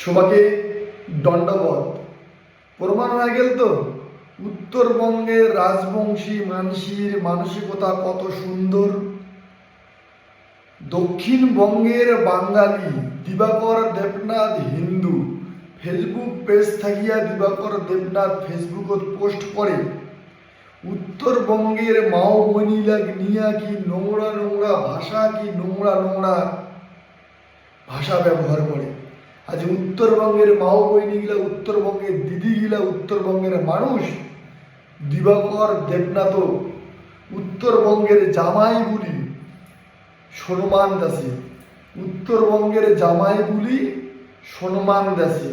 সবাকে দণ্ডবত প্রমাণ হয়ে গেল তো উত্তরবঙ্গের রাজবংশী মানুষের মানসিকতা কত সুন্দর। দক্ষিণবঙ্গের বাঙালি দিবাকর দেবনাথ হিন্দু ফেসবুক পেজ থাকিয়া দিবাকর দেবনাথ ফেসবুকত পোস্ট করে উত্তরবঙ্গের মাও বনিলা নিয়া কি নোংরা নোংরা ভাষা কি নোংরা নোংরা ভাষা ব্যবহার করে। আজ উত্তরবঙ্গের মাও বইনিগুলা উত্তরবঙ্গের দিদিগুলা উত্তরবঙ্গের মানুষ দিবাকর দেবনাথ উত্তরবঙ্গের জামাইগুলি সম্মান দাসে উত্তরবঙ্গের জামাইগুলি সম্মান দাসে।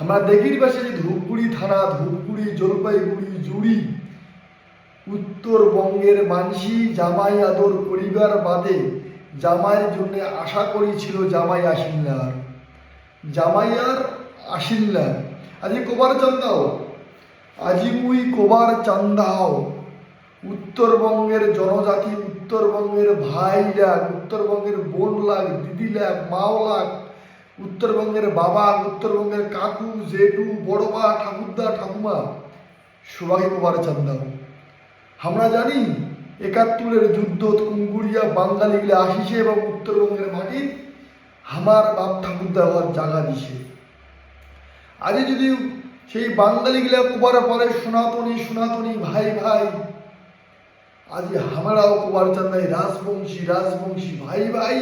আমরা দেখির পাশে যে ধূপগুড়ি থানা ধূপগুড়ি জলপাইগুড়ি জুড়ি উত্তরবঙ্গের মানসি জামাই আদর পরিবার বাদে জামাইয়ের জন্য আশা করেছিল জামাই আসিল্লার জামাই আর আসিল্লা আজি কবার চান্দাও আজি মুই কবার চান্দাও উত্তরবঙ্গের জনজাতি উত্তরবঙ্গের ভাই লাগ উত্তরবঙ্গের বোন লাগ দিদি লাগ মাও লাগ উত্তরবঙ্গের বাবা উত্তরবঙ্গের কাকু জেঠু বড়বা ঠাকুরদা ঠাকুমা সবাই কবার চান্দাও। আমরা জানি ৭১-এর যুদ্ধ কুঙ্গুরিয়া বাঙালিগুলো আসিছে এবং উত্তরবঙ্গের মাটি আমার বাপ ঠাকুরদা হওয়ার জায়গা দিছে। আজ যদি সেই বাঙালিগুলা কুবার পরে সনাতনী সনাতনী ভাই ভাই আজ আমরাও কুবার চান্দাই রাজবংশী রাজবংশী ভাই ভাই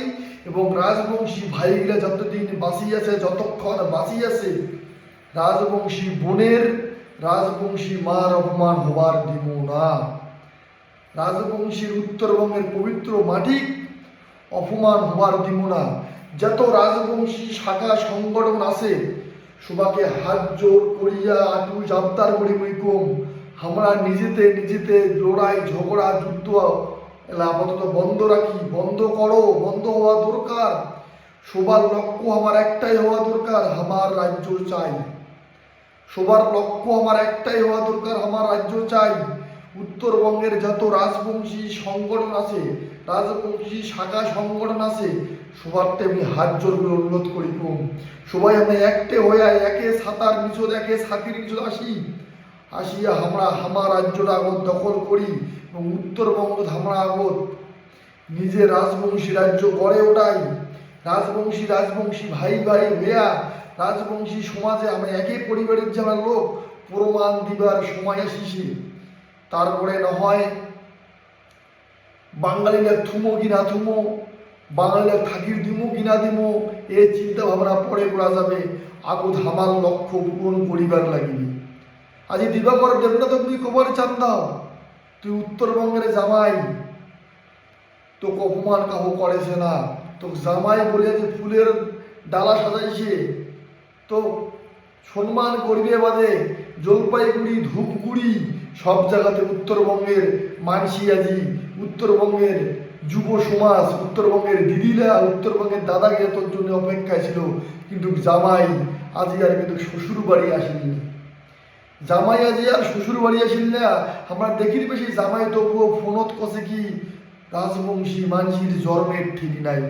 এবং রাজবংশী ভাইগুলা যতদিন বাঁচি আছে যতক্ষণ বাঁচি আছে রাজবংশী বোনের রাজবংশী মার অপমান হবার দিব না। রাজবংশীর উত্তরবঙ্গের পবিত্র মাটি অপমান হবার দিব না। যত রাজবংশী শাখা সংগঠন আছে সবাকে হাত জোর করিয়া আটু জাবতার করি কম আমরা নিজেতে লড়াই ঝগড়া যুদ্ধ আপাতত বন্ধ রাখি বন্ধ করো বন্ধ হওয়া দরকার। সবার লক্ষ্য আমার একটাই হওয়া দরকার আমার রাজ্য চাই। সবার লক্ষ্য আমার একটাই হওয়া দরকার আমার রাজ্য চাই। উত্তরবঙ্গের যত রাজবংশী সংগঠন আছে রাজবংশী শাখা সংগঠন আছে সবার তেমনি হাত জোর করে অনুরোধ করি কম সবাই আমরা একটে হইয়া একে সাতার মিশদ একে সাতির মিশদ আসিয়া আমরা আমার রাজ্যটা আগত দখল করি এবং উত্তরবঙ্গ আমরা আগত নিজের রাজবংশী রাজ্য গড়ে ওঠাই। রাজবংশী ভাই ভাই হইয়া রাজবংশী সমাজে আমরা একে পরিবারের যে আমরা লোক প্রমাণ দিবার সময় আসিছি। তারপরে না হয় বাঙালিরা থুমো কি না থুমো বাঙালিরা থাকির দিমো কি না দিমো এ চিন্তা ভাবনা পরে করা যাবে আগত আমার লক্ষ্য পূরণ করিবার লাগিবি। আজ দিবাকর দেবনাথ তুই কবার চান্দাও তুই উত্তরবঙ্গের জামাই তোকে অপমান কাহু করেছে না তো জামাই বলে যে ফুলের ডালা সাজাইছে তো সম্মান করিবে বাদে জলপাইগুড়ি ধূপগুড়ি সব জায়গাতে উত্তরবঙ্গের মানসি আজি উত্তরবঙ্গের যুব সমাজ উত্তরবঙ্গের দিদিরা উত্তরবঙ্গের দাদাকে তোর জন্য অপেক্ষায় ছিল কিন্তু জামাই আজি আর কিন্তু শ্বশুর বাড়ি আসেনি। জামাই আজি আর শ্বশুর বাড়ি আসেন না আমরা দেখির বেশি জামাই তবুও ফোনত কষে কি রাজবংশী মানসির জন্মের ঠিক নাই।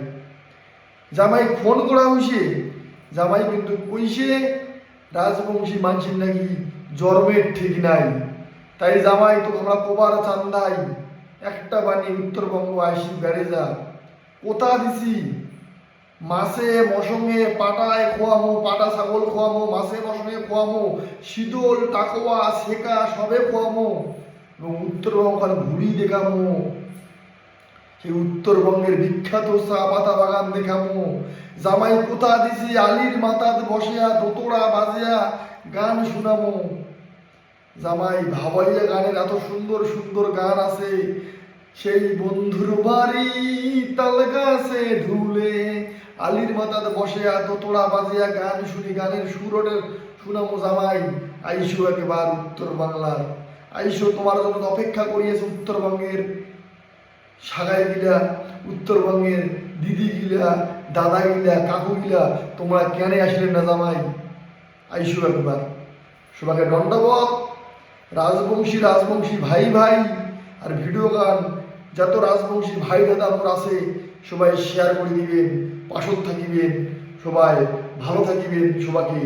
জামাই ফোন করা হয়েছে জামাই কিন্তু কইছে রাজবংশী মানসির নাকি জন্মের ঠিক নাই। তাই জামাই তো আমরা কবার চান্দাই একটা বাণী উত্তরবঙ্গ আইসি বেড়ে যা কোথা দিছি মাসে মশঙে পাটায় খোয়ামো পাটা ছাগল খোয়ামো মাসে মশঙে খোয়ামো শীতল টাকোয়া শেখা সবে খোয়ামো এবং উত্তরবঙ্গ ঘুরি দেখামো সেই উত্তরবঙ্গের বিখ্যাত চা পাতা বাগান দেখামো। জামাই কোথা দিছি আলির মাথাত বসিয়া দোতরা বাজিয়া গান শুনামো। জামাই ভাবাইয়া গানের এত সুন্দর সুন্দর গান আছে সেই বন্ধুর বাড়ি তাল গাছে ঢুলে আলির মাথাতে বসিয়া দোতরা বাজিয়া গান শুনি গানের সুরটের শুনামো। জামাই আইসো একেবার উত্তর বাংলার আইসো তোমার জন্য অপেক্ষা করিয়েছে উত্তরবঙ্গের সাগাই গিলা উত্তরবঙ্গের দিদি গিলা দাদা গিলা কাকু গিলা তোমরা কেন আসলেন না জামাই আইসো একবার। সবাইকে দণ্ডবত। রাজবংশী ভাই ভাই আর ভিডিও গান যত রাজবংশী ভাই দাদা আমার আছে সবাই শেয়ার করে দিবেন পাশত থাকিবেন সবাই ভালো থাকিবেন। সবাইকে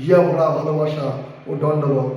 হিয়া ভরা ভালোবাসা ও দণ্ডবত।